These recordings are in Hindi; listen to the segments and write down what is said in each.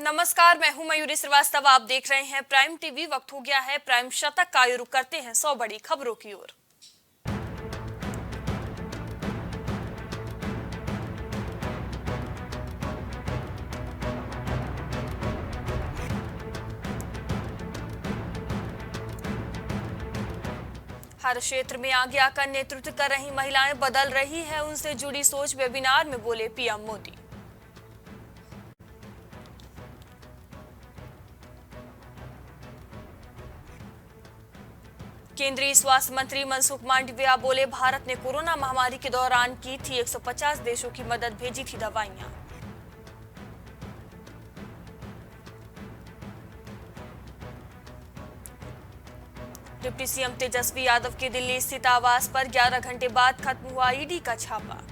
नमस्कार, मैं हूं मयूरी श्रीवास्तव। आप देख रहे हैं प्राइम टीवी। वक्त हो गया है प्राइम शतक का। रुख करते हैं 100 बड़ी खबरों की ओर। हर क्षेत्र में आगे आकर नेतृत्व कर रही महिलाएं बदल रही है उनसे जुड़ी सोच। वेबिनार में बोले पीएम मोदी। केंद्रीय स्वास्थ्य मंत्री मनसुख मांडविया बोले, भारत ने कोरोना महामारी के दौरान की थी 150 देशों की मदद, भेजी थी दवाइयां। डिप्टी सीएम तेजस्वी यादव के दिल्ली स्थित आवास पर 11 घंटे बाद खत्म हुआ ईडी का छापा।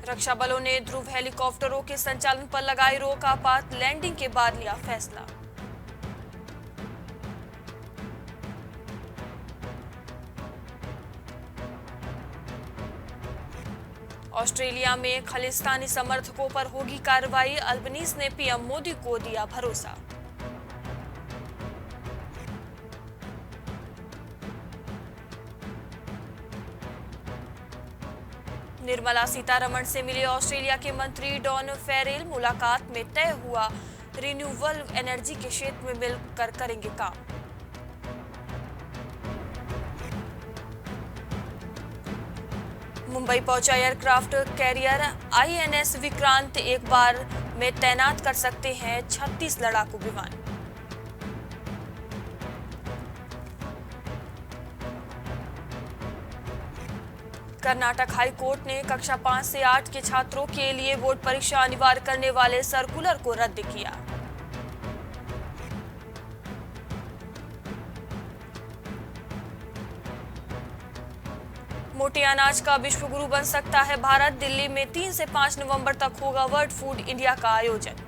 रक्षा बलों ने ध्रुव हेलीकॉप्टरों के संचालन पर लगाई रोक। आपात लैंडिंग के बाद लिया फैसला। ऑस्ट्रेलिया में खालिस्तानी समर्थकों पर होगी कार्रवाई। अल्बनीज ने पीएम मोदी को दिया भरोसा। निर्मला सीतारमण से मिले ऑस्ट्रेलिया के मंत्री डॉन फेरेल। मुलाकात में तय हुआ रिन्यूएबल एनर्जी के क्षेत्र में मिलकर करेंगे काम। मुंबई पहुंचा एयरक्राफ्ट कैरियर आईएनएस विक्रांत। एक बार में तैनात कर सकते हैं 36 लड़ाकू विमान। कर्नाटक हाई कोर्ट ने कक्षा 5 से 8 के छात्रों के लिए बोर्ड परीक्षा अनिवार्य करने वाले सर्कुलर को रद्द किया। मोटे अनाज का विश्व गुरु बन सकता है भारत। दिल्ली में 3 से 5 नवंबर तक होगा वर्ल्ड फूड इंडिया का आयोजन।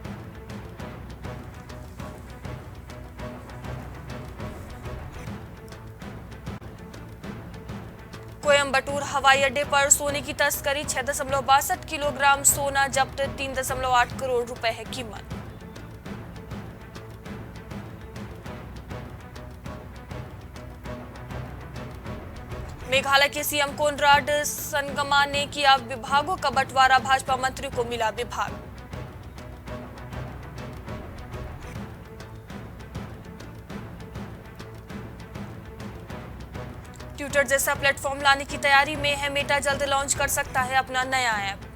कोयंबटूर हवाई अड्डे पर सोने की तस्करी। 6.62 किलोग्राम सोना जब्त। 3.8 करोड़ रुपए है कीमत। मेघालय के सीएम कोनराड संगमा ने किया विभागों का बंटवारा। भाजपा मंत्री को मिला विभाग। ट्विटर जैसा प्लेटफॉर्म लाने की तैयारी में है मेटा। जल्द लॉन्च कर सकता है अपना नया ऐप।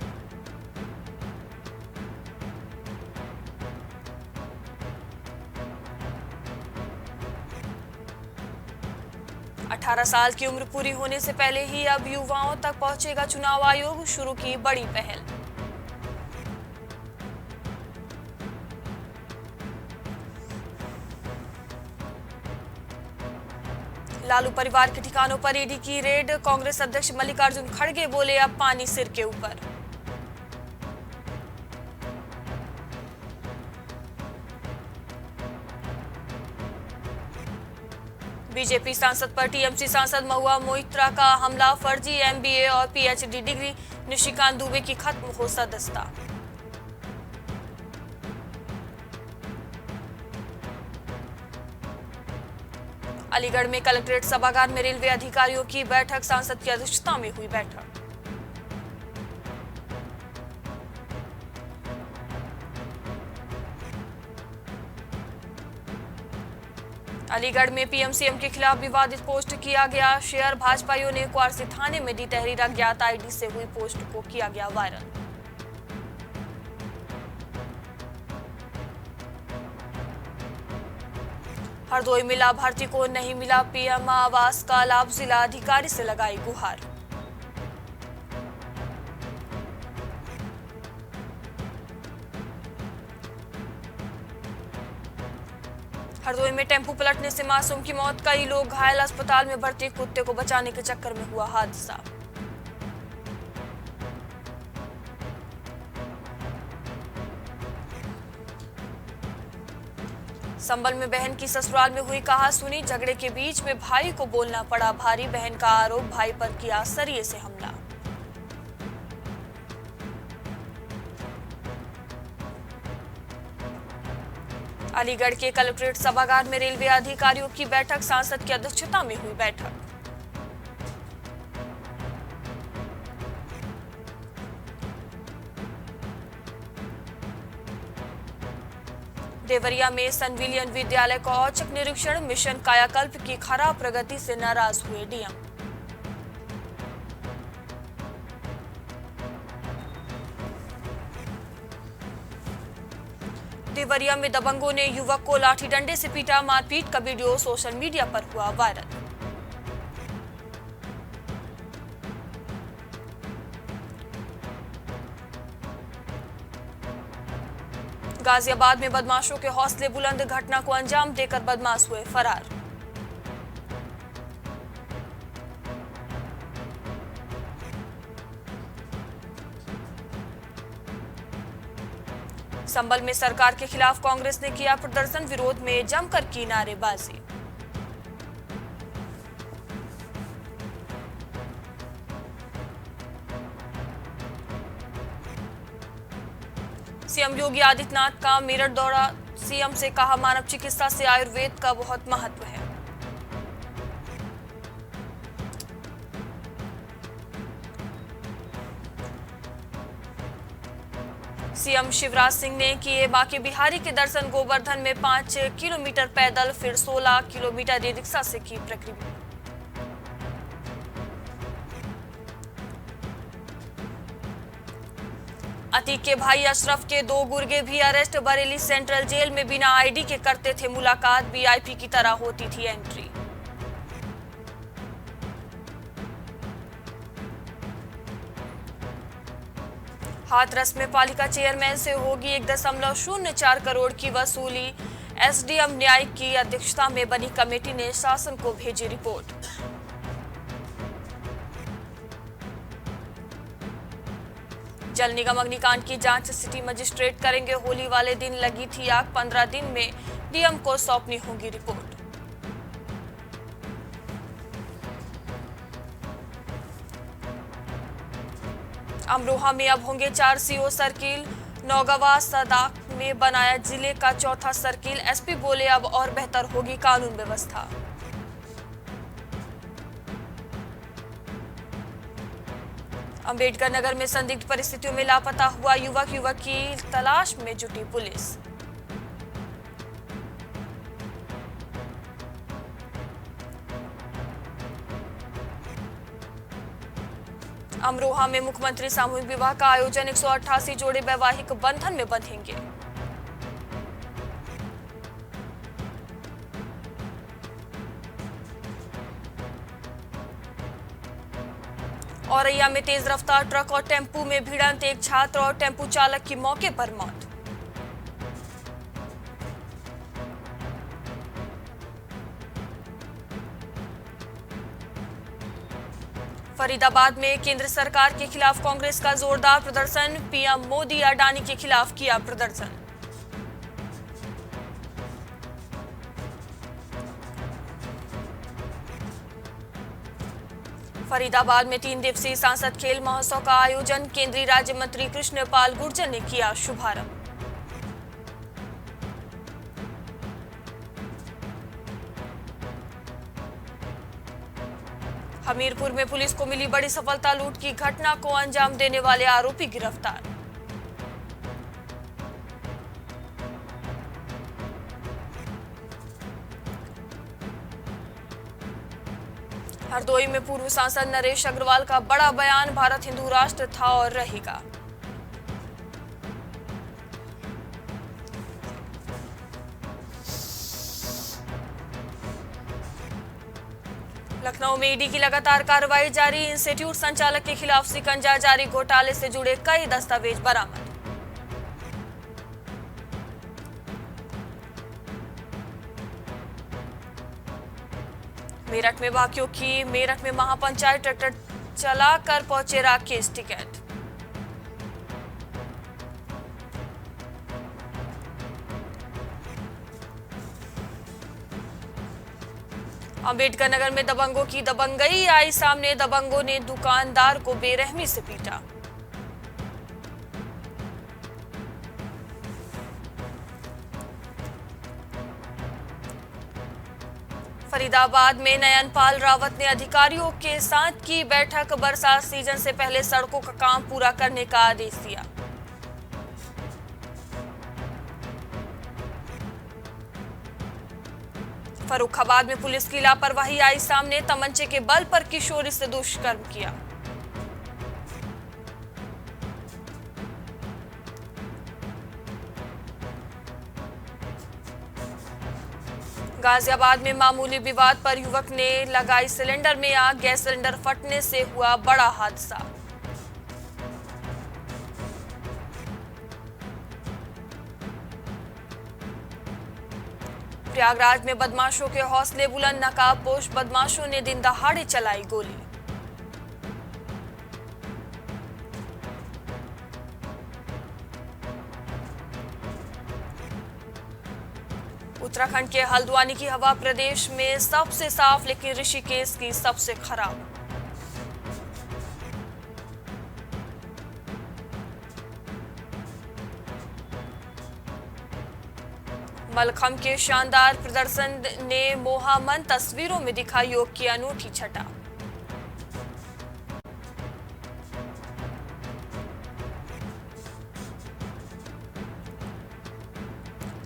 अठारह साल की उम्र पूरी होने से पहले ही अब युवाओं तक पहुंचेगा चुनाव आयोग। शुरू की बड़ी पहल। लालू परिवार के ठिकानों पर ईडी की रेड। कांग्रेस अध्यक्ष मल्लिकार्जुन खड़गे बोले, अब पानी सिर के ऊपर। बीजेपी सांसद पर टीएमसी सांसद महुआ मोइत्रा का हमला। फर्जी एमबीए और पीएचडी डिग्री। निशिकांत दुबे की खत्म हो सदस्यता। अलीगढ़ में कलेक्ट्रेट सभागार में रेलवे अधिकारियों की बैठक। सांसद की अध्यक्षता में हुई बैठक। अलीगढ़ में पीएमसीएम के खिलाफ विवादित पोस्ट किया गया शेयर। भाजपाइयों ने क्वारसी थाने में दी तहरीर। अज्ञात आईडी से हुई पोस्ट को किया गया वायरल। हरदोई में लाभार्थी को नहीं मिला पीएम आवास का लाभ। जिला अधिकारी से लगाई गुहार। हरदोई में टेम्पो पलटने से मासूम की मौत। कई लोग घायल। अस्पताल में भर्ती। कुत्ते को बचाने के चक्कर में हुआ हादसा। संबल में बहन की ससुराल में हुई कहासुनी, झगड़े के बीच में भाई को बोलना पड़ा भारी, बहन का आरोप भाई पर किया सरिये से हमला। अलीगढ़ के कलेक्ट्रेट सभागार में रेलवे अधिकारियों की बैठक, सांसद की अध्यक्षता में हुई बैठक। देवरिया में सनविलियन विद्यालय का औचक निरीक्षण, मिशन कायाकल्प की खराब प्रगति से नाराज हुए डीएम। देवरिया में दबंगों ने युवक को लाठी डंडे से पीटा, मारपीट का वीडियो सोशल मीडिया पर हुआ वायरल। गाजियाबाद में बदमाशों के हौसले बुलंद, घटना को अंजाम देकर बदमाश हुए फरार। संबल में सरकार के खिलाफ कांग्रेस ने किया प्रदर्शन, विरोध में जमकर की नारेबाजी। सीएम योगी आदित्यनाथ का मेरठ दौरा, सीएम से कहा मानव चिकित्सा से आयुर्वेद का बहुत महत्व है। सीएम शिवराज सिंह ने किए बांके बिहारी के दर्शन, गोवर्धन में 5 किलोमीटर पैदल, फिर 16 किलोमीटर रिक्शा से की प्रक्रिया। अतीक के भाई अशरफ के 2 गुर्गे भी अरेस्ट, बरेली सेंट्रल जेल में बिना आईडी के करते थे मुलाकात, वीआईपी की तरह होती थी एंट्री। हाथरस में पालिका चेयरमैन से होगी 1.04 करोड़ की वसूली, एसडीएम न्यायिक की अध्यक्षता में बनी कमेटी ने शासन को भेजी रिपोर्ट। जल निगम अग्निकांड की जांच सिटी मजिस्ट्रेट करेंगे, होली वाले दिन लगी थी आग, 15 दिन में डीएम को सौंपनी होगी रिपोर्ट। अमरोहा में अब होंगे 4 सीओ सर्किल, नौगवा सदाक में बनाया जिले का चौथा सर्किल, एसपी बोले अब और बेहतर होगी कानून व्यवस्था। अंबेडकर नगर में संदिग्ध परिस्थितियों में लापता हुआ युवक की तलाश में जुटी पुलिस। अमरोहा में मुख्यमंत्री सामूहिक विवाह का आयोजन, 188 जोड़े वैवाहिक बंधन में बंधेंगे। औरैया में तेज रफ्तार ट्रक और टेम्पू में भिड़ंत, एक छात्र और टेम्पू चालक की मौके पर मौत। फरीदाबाद में केंद्र सरकार के खिलाफ कांग्रेस का जोरदार प्रदर्शन, पीएम मोदी अडानी के खिलाफ किया प्रदर्शन। फरीदाबाद में 3 दिवसीय सांसद खेल महोत्सव का आयोजन, केंद्रीय राज्य मंत्री कृष्ण पाल गुर्जर ने किया शुभारंभ। हमीरपुर में पुलिस को मिली बड़ी सफलता, लूट की घटना को अंजाम देने वाले आरोपी गिरफ्तार। हरदोई में पूर्व सांसद नरेश अग्रवाल का बड़ा बयान, भारत हिंदू राष्ट्र था और रहेगा। लखनऊ में ईडी की लगातार कार्रवाई जारी, इंस्टीट्यूट संचालक के खिलाफ शिकंजा जारी, घोटाले से जुड़े कई दस्तावेज बरामद। मेरठ में बाकियों की, मेरठ में महापंचायत ट्रैक्टर चलाकर पहुंचे राकेश टिकैत। अंबेडकर नगर में दबंगों की दबंगई आई सामने, दबंगों ने दुकानदार को बेरहमी से पीटा। फरीदाबाद में नयनपाल रावत ने अधिकारियों के साथ की बैठक, बरसात सीजन से पहले सड़कों का काम पूरा करने का आदेश दिया। फर्रुखाबाद में पुलिस की लापरवाही आई सामने, तमंचे के बल पर किशोरी से दुष्कर्म किया। गाजियाबाद में मामूली विवाद पर युवक ने लगाई सिलेंडर में आग, गैस सिलेंडर फटने से हुआ बड़ा हादसा। प्रयागराज में बदमाशों के हौसले बुलंद, नकाबपोश बदमाशों ने दिन दहाड़े चलाई गोली। उत्तराखंड के हल्द्वानी की हवा प्रदेश में सबसे साफ, लेकिन ऋषिकेश की सबसे खराब। मलखंब के शानदार प्रदर्शन ने मोहामन तस्वीरों में दिखाई योग की अनूठी छटा।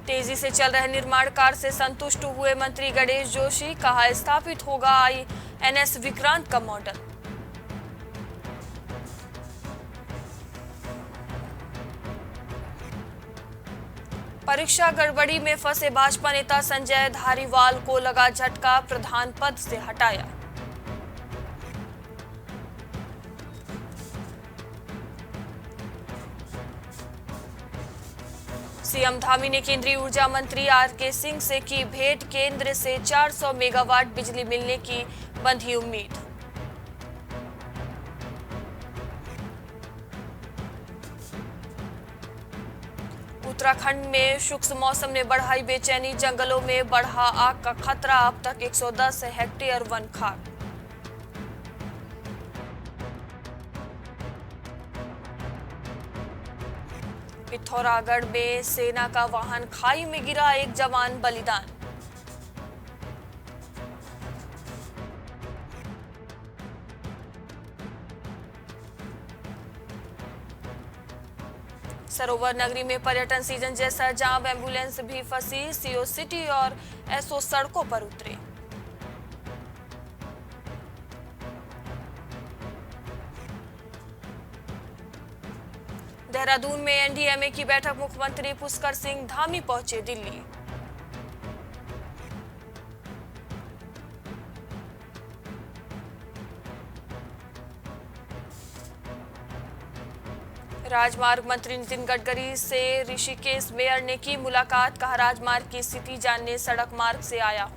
तेजी से चल रहे निर्माण कार्य से संतुष्ट हुए मंत्री गणेश जोशी, कहा स्थापित होगा INS विक्रांत का मॉडल। परीक्षा गड़बड़ी में फंसे भाजपा नेता संजय धारीवाल को लगा झटका, प्रधान पद से हटाया। सीएम धामी ने केंद्रीय ऊर्जा मंत्री RK सिंह से की भेंट, केंद्र से 400 मेगावाट बिजली मिलने की बंधी उम्मीद। उत्तराखंड में शुष्क मौसम ने बढ़ाई बेचैनी, जंगलों में बढ़ा आग का खतरा, अब तक 110 हेक्टेयर वन खाक। पिथौरागढ़ में सेना का वाहन खाई में गिरा, एक जवान बलिदान। सरोवर नगरी में पर्यटन सीजन जैसा जाम, एम्बुलेंस भी फंसी, CO सिटी और SO सड़कों पर उतरे। देहरादून में NDMA की बैठक, मुख्यमंत्री पुष्कर सिंह धामी पहुंचे दिल्ली। राजमार्ग मंत्री नितिन गडकरी से ऋषिकेश मेयर ने की मुलाकात, कहा राजमार्ग की स्थिति जानने सड़क मार्ग से आया हूं।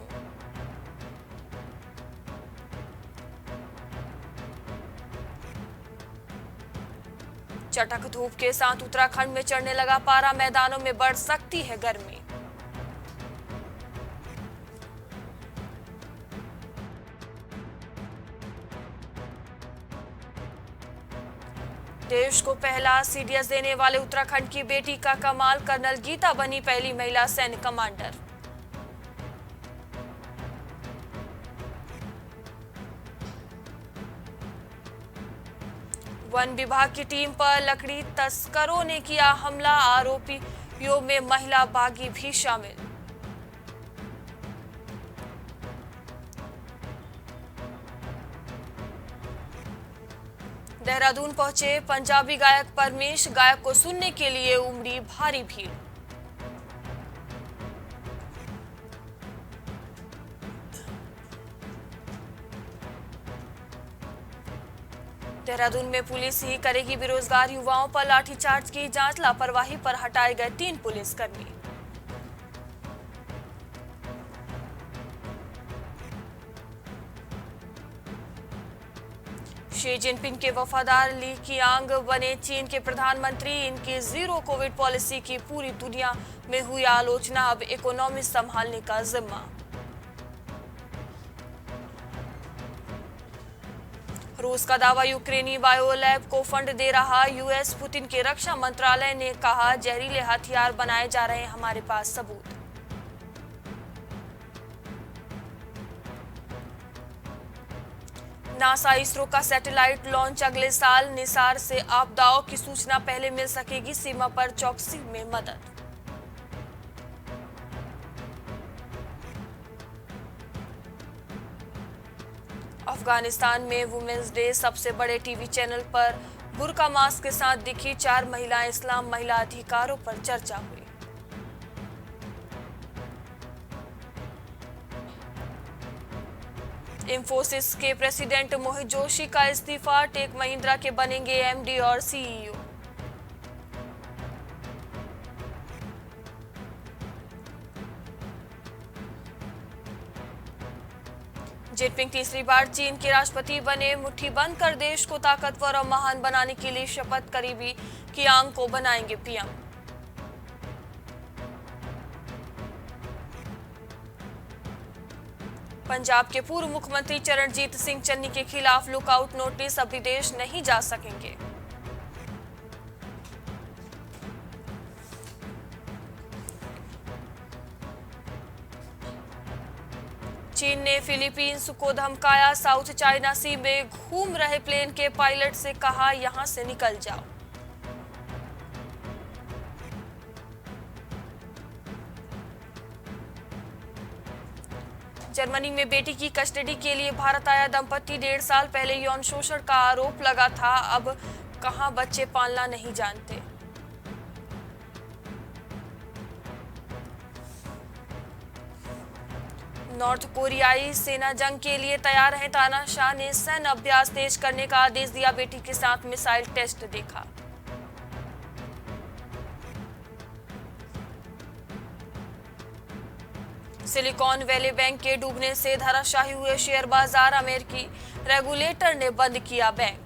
चटक धूप के साथ उत्तराखंड में चढ़ने लगा पारा, मैदानों में बढ़ सकती है गर्मी। देश को पहला CDS देने वाले उत्तराखंड की बेटी का कमाल, कर्नल गीता बनी पहली महिला सैन्य कमांडर। वन विभाग की टीम पर लकड़ी तस्करों ने किया हमला, आरोपियों में महिला बागी भी शामिल। देहरादून पहुंचे पंजाबी गायक परमेश, गायक को सुनने के लिए उमड़ी भारी भीड़। देहरादून में पुलिस ही करेगी बेरोजगार युवाओं पर लाठीचार्ज की जांच, लापरवाही पर हटाए गए 3 पुलिसकर्मी। शी जिनपिंग के वफादार ली कीयांग बने चीन के प्रधानमंत्री, इनकी जीरो कोविड पॉलिसी की पूरी दुनिया में हुई आलोचना, अब इकोनॉमी संभालने का जिम्मा। रूस का दावा, यूक्रेनी बायोलैब को फंड दे रहा यूएस। पुतिन के रक्षा मंत्रालय ने कहा, जहरीले हथियार बनाए जा रहे हैं, हमारे पास सबूत। नासा इसरो का सैटेलाइट लॉन्च अगले साल। निसार से आपदाओं की सूचना पहले मिल सकेगी, सीमा पर चौकसी में मदद। अफगानिस्तान में वुमेन्स डे, सबसे बड़े टीवी चैनल पर बुर्का मास्क के साथ दिखी 4 महिलाएं। इस्लाम महिला अधिकारों पर चर्चा हुई। इंफोसिस के प्रेसिडेंट मोहित जोशी का इस्तीफा। टेक महिंद्रा के बनेंगे एमडी और सीईओ। जिनपिंग तीसरी बार चीन के राष्ट्रपति बने। मुट्ठी बंद कर देश को ताकतवर और महान बनाने के लिए शपथ। करीबी कियांग को बनाएंगे पीएम। पंजाब के पूर्व मुख्यमंत्री चरणजीत सिंह चन्नी के खिलाफ लुकआउट नोटिस। अब विदेश नहीं जा सकेंगे। चीन ने फिलीपींस को धमकाया। साउथ चाइना सी में घूम रहे प्लेन के पायलट से कहा, यहां से निकल जाओ। जर्मनी में बेटी की कस्टडी के लिए भारत आया दंपति। 1.5 साल पहले यौन शोषण का आरोप लगा था, अब कहां बच्चे पालना नहीं जानते। नॉर्थ कोरियाई सेना जंग के लिए तैयार है। तानाशाह ने सैन्य अभ्यास तेज करने का आदेश दिया। बेटी के साथ मिसाइल टेस्ट देखा। सिलिकॉन वैली बैंक के डूबने से धराशायी हुए शेयर बाजार। अमेरिकी रेगुलेटर ने बंद किया बैंक।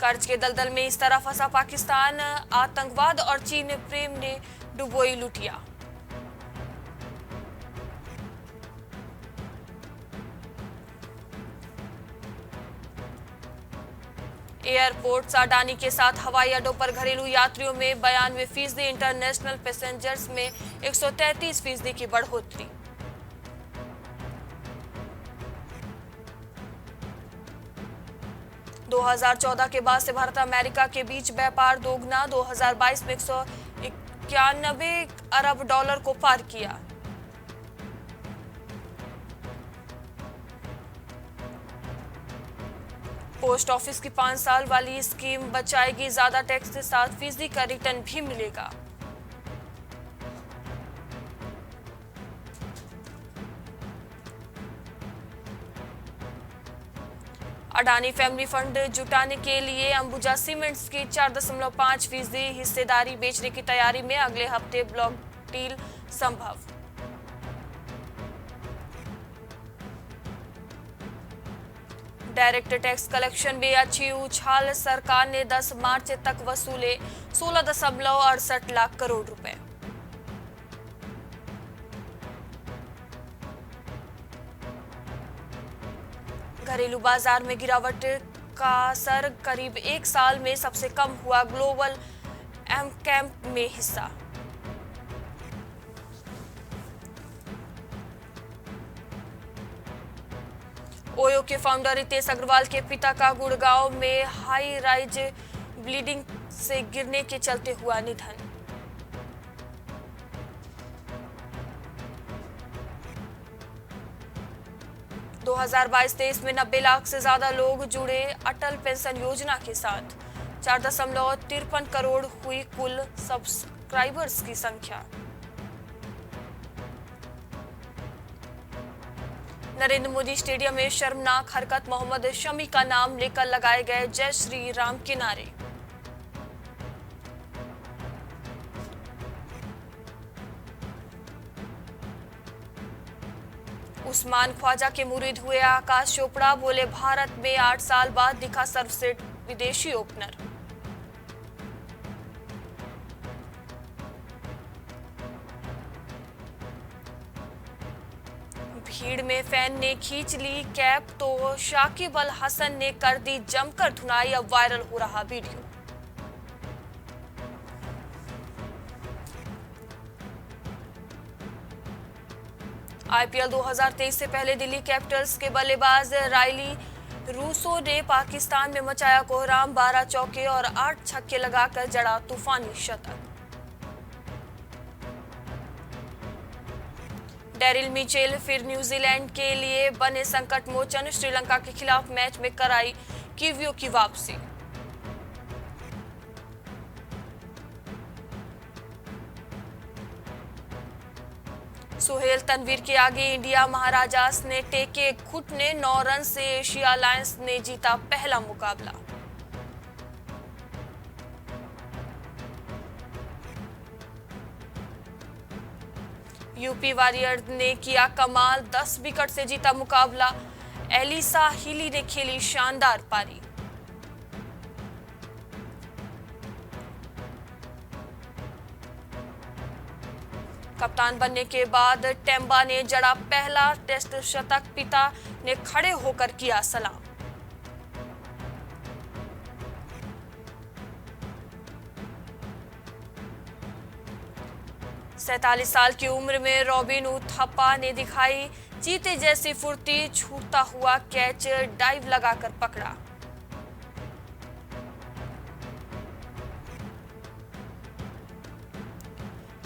कर्ज के दलदल में इस तरह फंसा पाकिस्तान। आतंकवाद और चीन प्रेम ने डुबोई लुटिया। एयरपोर्ट्स अडानी के साथ हवाई अड्डों पर घरेलू यात्रियों में 92%, इंटरनेशनल पैसेंजर्स में 133% की बढ़ोतरी। - 2014 के बाद से भारत अमेरिका के बीच व्यापार दोगुना। 2022 में 191 अरब डॉलर को पार किया। पोस्ट ऑफिस की 5 साल वाली स्कीम बचाएगी ज्यादा टैक्स से। 7% का रिटर्न भी मिलेगा। अडानी फैमिली फंड जुटाने के लिए अंबुजा सीमेंट्स की 4.5% हिस्सेदारी बेचने की तैयारी में। अगले हफ्ते ब्लॉक डील संभव। डायरेक्ट टैक्स कलेक्शन में अच्छी उछाल। सरकार ने 10 मार्च तक वसूले 16.68 लाख करोड़ रुपए। घरेलू बाजार में गिरावट का असर। करीब 1 साल में सबसे कम हुआ ग्लोबल एमकैम्प में हिस्सा। ओयो के फाउंडर रितेश अग्रवाल के पिता का गुड़गांव में हाई राइज बिल्डिंग से गिरने के चलते हुआ निधन। - 2022-23 में 90 लाख से ज्यादा लोग जुड़े अटल पेंशन योजना के साथ। 4.53 करोड़ हुई कुल सब्सक्राइबर्स की संख्या। नरेंद्र मोदी स्टेडियम में शर्मनाक हरकत। मोहम्मद शमी का नाम लेकर लगाए गए जय श्री राम के नारे। उस्मान ख्वाजा के मुरीद हुए आकाश चोपड़ा। बोले, भारत में 8 साल बाद दिखा सर्वश्रेष्ठ विदेशी ओपनर। भीड़ में फैन ने खींच ली कैप तो शाकिब अल हसन ने कर दी जमकर धुनाई। अब वायरल हो रहा वीडियो। आईपीएल 2023 से पहले दिल्ली कैपिटल्स के बल्लेबाज रायली रूसो ने पाकिस्तान में मचाया कोहराम। 12 चौके और 8 छक्के लगाकर जड़ा तूफानी शतक। डेरिल मिचेल फिर न्यूजीलैंड के लिए बने संकट मोचन। श्रीलंका के खिलाफ मैच में कराई किवियो की वापसी। सुहेल तनवीर के आगे इंडिया महाराजास ने टेके घुटने। 9 रन से एशिया लायंस ने जीता पहला मुकाबला। यूपी वॉरियर्स ने किया कमाल। 10 विकेट से जीता मुकाबला। एलिसा हिली ने खेली शानदार पारी। कप्तान बनने के बाद टेम्बा ने जड़ा पहला टेस्ट शतक। पिता ने खड़े होकर किया सलाम। सैतालीस साल की उम्र में रॉबिन उथप्पा ने दिखाई चीते जैसी फुर्ती। छूटता हुआ कैच डाइव लगाकर पकड़ा।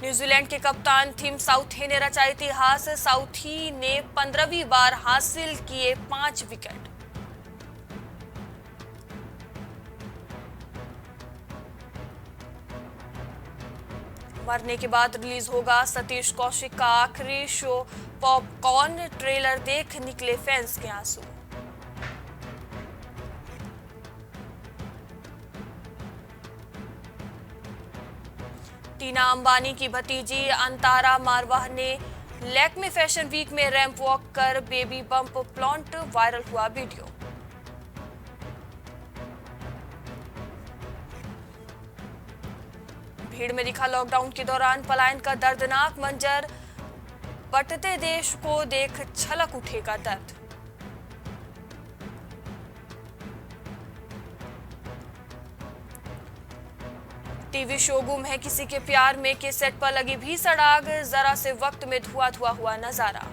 न्यूजीलैंड के कप्तान थिम साउथी ने रचा इतिहास। साउथी ने 15वीं बार हासिल किए 5 विकेट। मरने के बाद रिलीज होगा सतीश कौशिक का आखिरी शो पॉपकॉर्न। ट्रेलर देख निकले फैंस के आंसू। टीना अंबानी की भतीजी अंतारा मारवाह ने लैक्मे फैशन वीक में रैंप वॉक कर बेबी बम्प प्लांट। वायरल हुआ वीडियो। भीड़ में दिखा लॉकडाउन के दौरान पलायन का दर्दनाक मंजर। बटते देश को देख छलक उठेगा दर्द। टीवी शो गुम है किसी के प्यार में के सेट पर लगी भीषण आग। जरा से वक्त में धुआं धुआं हुआ नजारा।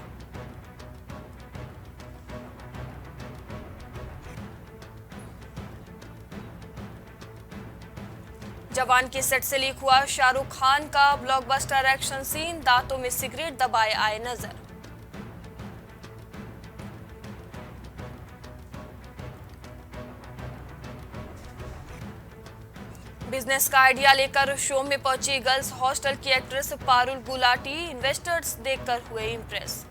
जवान के सेट से लीक हुआ शाहरुख खान का ब्लॉकबस्टर एक्शन सीन। दांतों में सिगरेट दबाए आए नजर। बिजनेस का आइडिया लेकर शो में पहुंची गर्ल्स हॉस्टल की एक्ट्रेस पारुल गुलाटी। इन्वेस्टर्स देखकर हुए इंप्रेस।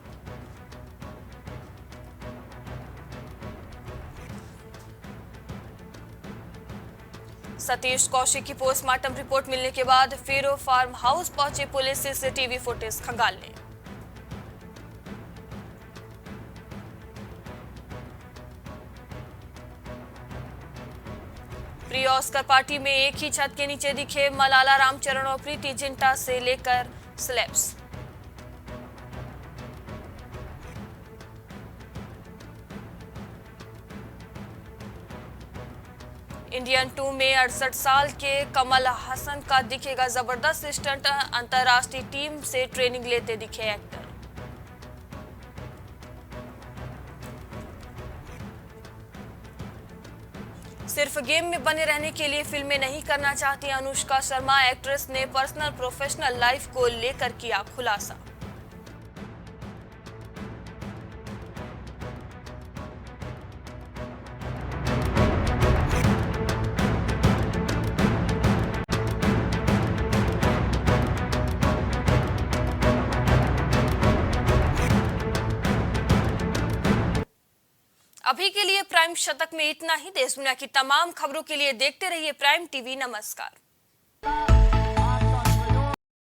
सतीश कौशिक की पोस्टमार्टम रिपोर्ट मिलने के बाद फिर फार्म हाउस पहुंचे पुलिस सीसीटीवी फुटेज खंगालने। प्री ऑस्कर पार्टी में एक ही छत के नीचे दिखे मलाला रामचरण और प्रीति जिंटा से लेकर स्लेब्स। इंडियन 2 में 68 साल के कमल हसन का दिखेगा जबरदस्त स्टंट। अंतर्राष्ट्रीय टीम से ट्रेनिंग लेते दिखे एक्टर। सिर्फ गेम में बने रहने के लिए फिल्में नहीं करना चाहती अनुष्का शर्मा। एक्ट्रेस ने पर्सनल प्रोफेशनल लाइफ को लेकर किया खुलासा। अभी के लिए प्राइम शतक में इतना ही। देश दुनिया की तमाम खबरों के लिए देखते रहिए प्राइम टीवी। नमस्कार।